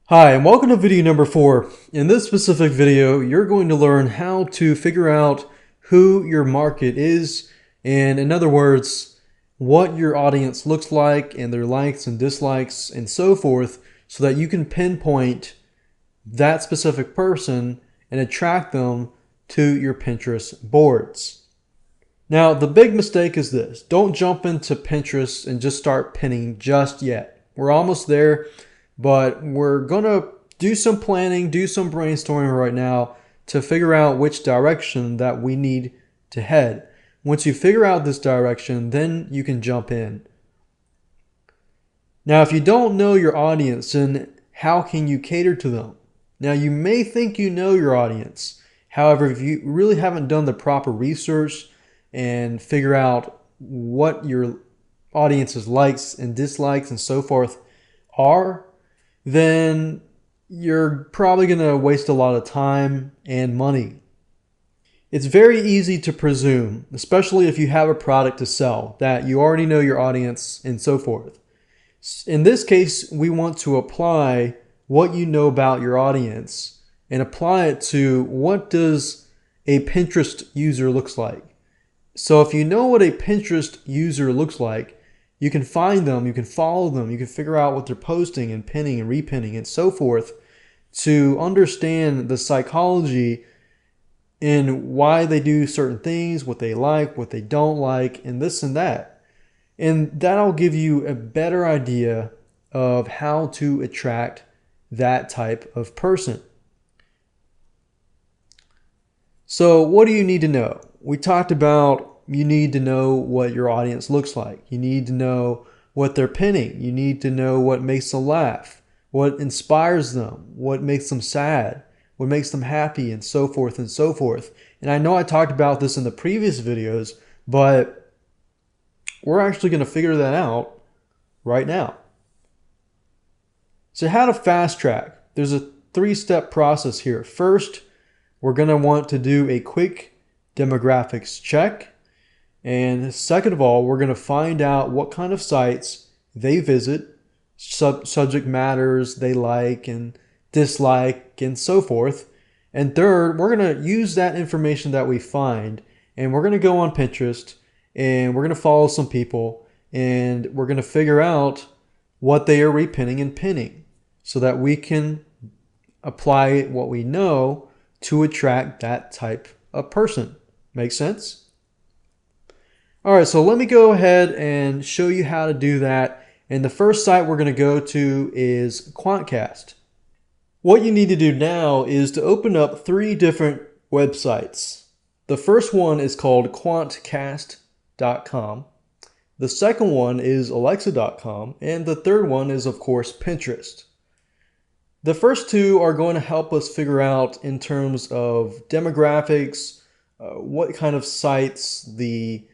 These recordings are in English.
Hi, and welcome to video number 4. In this specific video, you're going to learn how to figure out who your market is, and in other words, what your audience looks like and their likes and dislikes and so forth, so that you can pinpoint that specific person and attract them to your Pinterest boards. Now, the big mistake is this. Don't jump into Pinterest and just start pinning just yet. We're almost there, but we're going to do some planning, do some brainstorming right now to figure out which direction that we need to head. Once you figure out this direction, then you can jump in. Now, if you don't know your audience, then how can you cater to them? Now, you may think you know your audience. However, if you really haven't done the proper research and figure out what your audience's likes and dislikes and so forth are, then you're probably going to waste a lot of time and money. It's very easy to presume, especially if you have a product to sell, that you already know your audience and so forth. In this case, we want to apply what you know about your audience and apply it to what does a Pinterest user looks like. So if you know what a Pinterest user looks like, you can find them, you can follow them, you can figure out what they're posting and pinning and repinning and so forth to understand the psychology in why they do certain things, what they like, what they don't like, and this and that. And that'll give you a better idea of how to attract that type of person. So what do you need to know? We talked about you need to know what your audience looks like. You need to know what they're pinning. You need to know what makes them laugh, what inspires them, what makes them sad, what makes them happy, and so forth and so forth. And I know I talked about this in the previous videos, but we're actually going to figure that out right now. So how to fast track? There's a 3-step process here. First, we're going to want to do a quick demographics check. And second of all, we're going to find out what kind of sites they visit, subject matters they like and dislike and so forth. And third, we're going to use that information that we find and we're going to go on Pinterest and we're going to follow some people and we're going to figure out what they are repinning and pinning so that we can apply what we know to attract that type of person. Make sense? All right, so let me go ahead and show you how to do that. And the first site we're going to go to is Quantcast. What you need to do now is to open up 3 different websites. The first one is called quantcast.com. The second one is alexa.com. And the third one is, of course, Pinterest. The first 2 are going to help us figure out in terms of demographics, what kind of sites the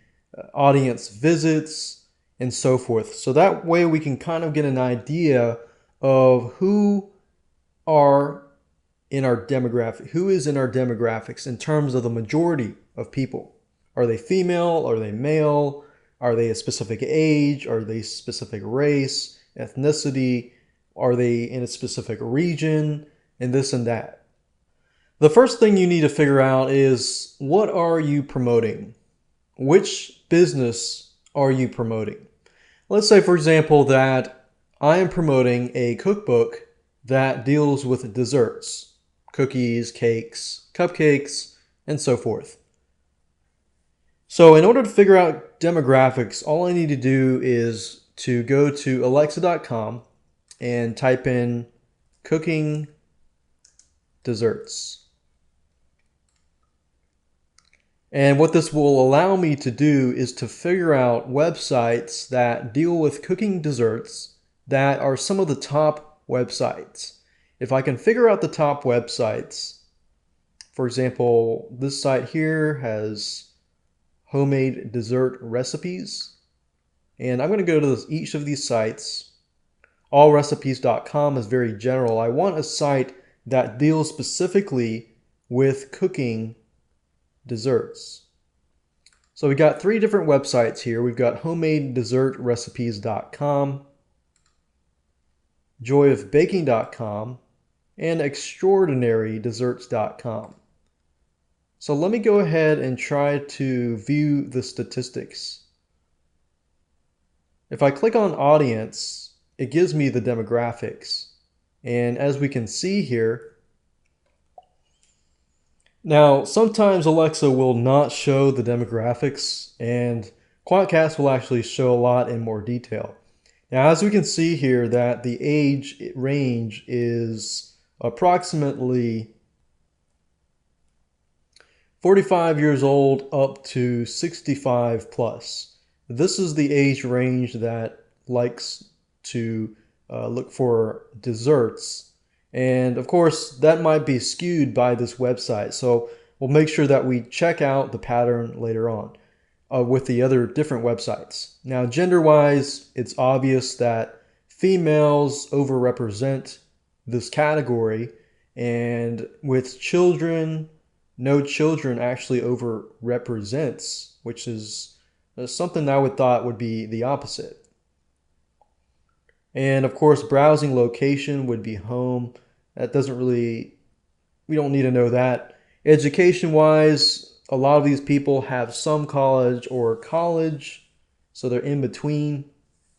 audience visits, and so forth. So that way we can kind of get an idea of who are in our demographic, who is in our demographics in terms of the majority of people. Are they female? Are they male? Are they a specific age? Are they a specific race, ethnicity? Are they in a specific region? And this and that. The first thing you need to figure out is, what are you promoting? Which business are you promoting? Let's say, for example, that I am promoting a cookbook that deals with desserts, cookies, cakes, cupcakes, and so forth. So in order to figure out demographics, all I need to do is to go to alexa.com and type in cooking desserts. And what this will allow me to do is to figure out websites that deal with cooking desserts that are some of the top websites. If I can figure out the top websites, for example, this site here has homemade dessert recipes. And I'm going to go to each of these sites. Allrecipes.com is very general. I want a site that deals specifically with cooking desserts. So we got 3 different websites here. We've got homemade-dessert-recipes.com, joyofbaking.com, and extraordinarydesserts.com. So let me go ahead and try to view the statistics. If I click on audience, it gives me the demographics. And as we can see here, now sometimes Alexa will not show the demographics, and Quantcast will actually show a lot in more detail. Now, as we can see here, that the age range is approximately 45 years old up to 65 plus. This is the age range that likes to look for desserts. And of course, that might be skewed by this website. So we'll make sure that we check out the pattern later on with the other different websites. Now, gender-wise, it's obvious that females overrepresent this category, and with children, no children actually overrepresents, which is something I would thought would be the opposite. And of course, browsing location would be home. That doesn't really, we don't need to know that. Education-wise, a lot of these people have some college or college, so they're in between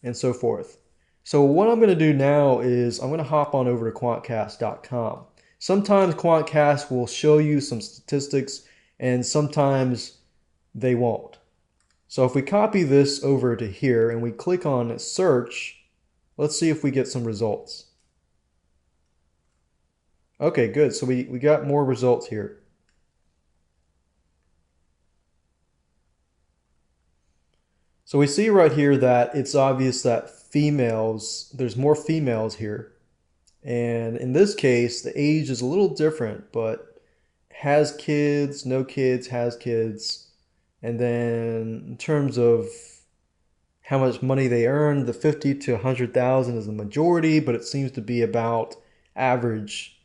and so forth. So what I'm going to do now is I'm going to hop on over to quantcast.com. Sometimes Quantcast will show you some statistics and sometimes they won't. So if we copy this over to here and we click on search, let's see if we get some results. Okay, good. So we got more results here. So we see right here that it's obvious that females, there's more females here. And in this case, the age is a little different, but has kids, no kids, has kids. And then in terms of how much money they earn, the 50 to 100,000 is the majority, but it seems to be about average.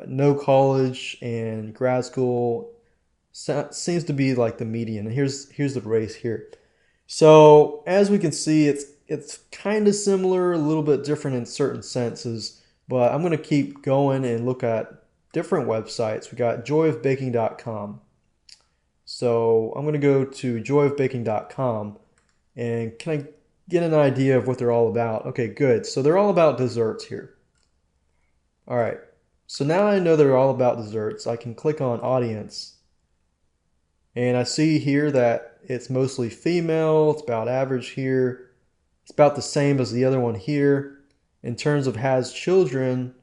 No college and grad school seems to be like the median. And here's the race here. So as we can see, it's kind of similar, a little bit different in certain senses, but I'm going to keep going and look at different websites. We got joyofbaking.com. So I'm going to go to joyofbaking.com and can I get an idea of what they're all about? Okay, good. So they're all about desserts here. All right. So now I know they're all about desserts. I can click on audience and I see here that it's mostly female. It's about average here. It's about the same as the other one here. In terms of has children,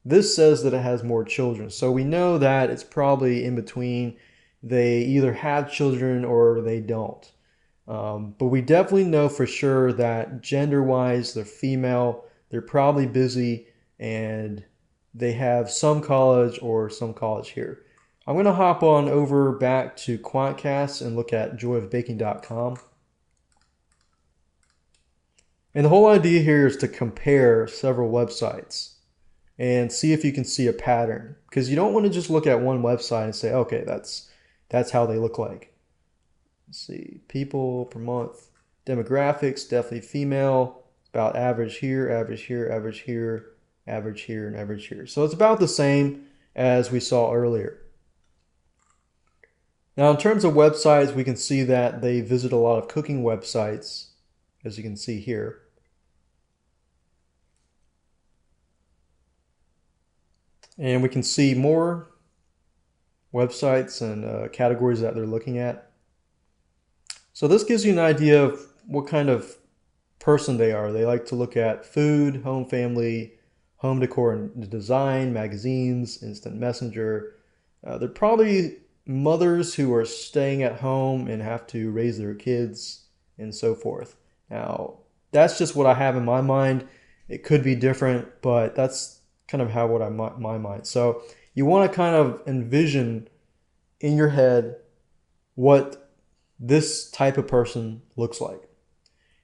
this says that it has more children. So we know that it's probably in between. They either have children or they don't. But we definitely know for sure that gender-wise, they're female. They're probably busy and they have some college or some college here. I'm going to hop on over back to Quantcast and look at joyofbaking.com. And the whole idea here is to compare several websites and see if you can see a pattern. Because you don't want to just look at one website and say, okay, that's how they look like. Let's see, people per month, demographics, definitely female, about average here, average here, average here, average here, and average here. So it's about the same as we saw earlier. Now, in terms of websites, we can see that they visit a lot of cooking websites, as you can see here. And we can see more websites and categories that they're looking at. So this gives you an idea of what kind of person they are. They like to look at food, home, family, home decor and design, magazines, instant messenger. They're probably mothers who are staying at home and have to raise their kids and so forth. Now, that's just what I have in my mind. It could be different, but that's kind of how what my mind. So you want to kind of envision in your head what this type of person looks like.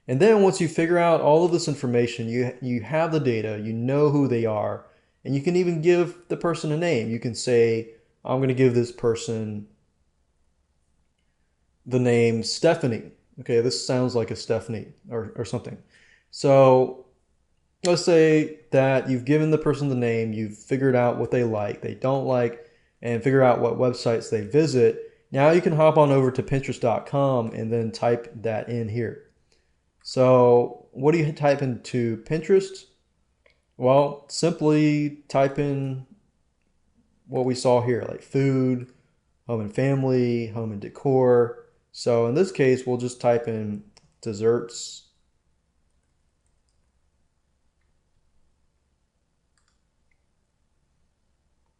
And then once you figure out all of this information, you have the data, you know who they are, and you can even give the person a name. You can say, I'm going to give this person the name Stephanie. Okay, this sounds like a Stephanie or something. So let's say that you've given the person the name, you've figured out what they like, they don't like, and figure out what websites they visit. Now you can hop on over to Pinterest.com and then type that in here. So what do you type into Pinterest? Well, simply type in what we saw here, like food, home and family, home and decor. So in this case, we'll just type in desserts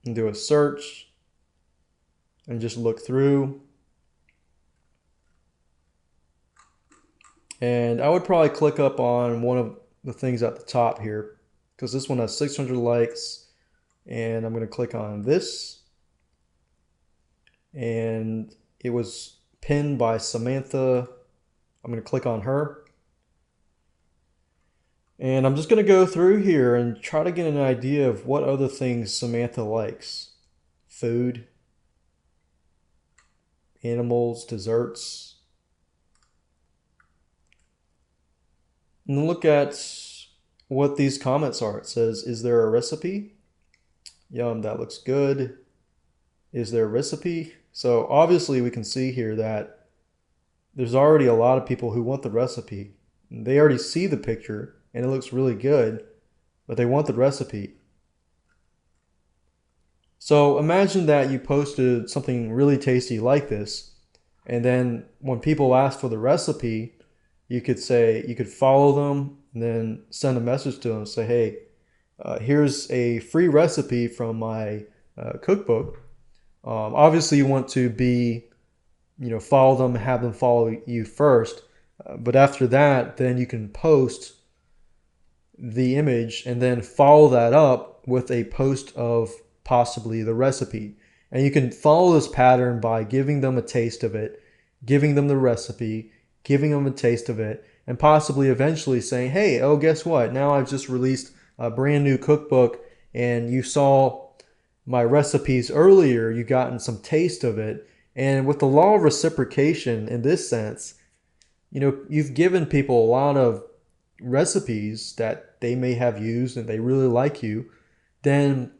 and do a search and just look through. And I would probably click up on one of the things at the top here because this one has 600 likes. And I'm going to click on this. And it was pinned by Samantha. I'm going to click on her. And I'm just going to go through here and try to get an idea of what other things Samantha likes. Food, animals, desserts. And then look at what these comments are. It says, is there a recipe? Yum, that looks good. Is there a recipe? So obviously we can see here that there's already a lot of people who want the recipe. They already see the picture and it looks really good, but they want the recipe. So imagine that you posted something really tasty like this, and then when people ask for the recipe, you could say, you could follow them and then send a message to them, say, hey, here's a free recipe from my cookbook. Obviously you want to be, follow them, have them follow you first. But after that, then you can post the image and then follow that up with a post of possibly the recipe. And you can follow this pattern by giving them a taste of it, giving them the recipe, giving them a taste of it, and possibly eventually saying, hey, oh, guess what? Now I've just released a brand new cookbook and you saw my recipes earlier, you gotten some taste of it. And with the law of reciprocation in this sense, you've given people a lot of recipes that they may have used and they really like you, then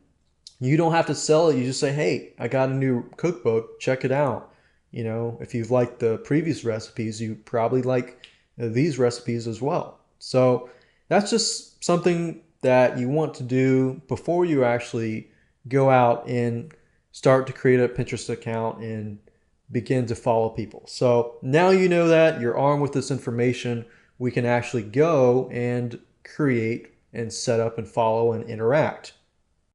you don't have to sell it. You just say, hey, I got a new cookbook, check it out. If you've liked the previous recipes, you probably like these recipes as well. So that's just something that you want to do before you actually go out and start to create a Pinterest account and begin to follow people. So now you know that you're armed with this information, we can actually go and create and set up and follow and interact.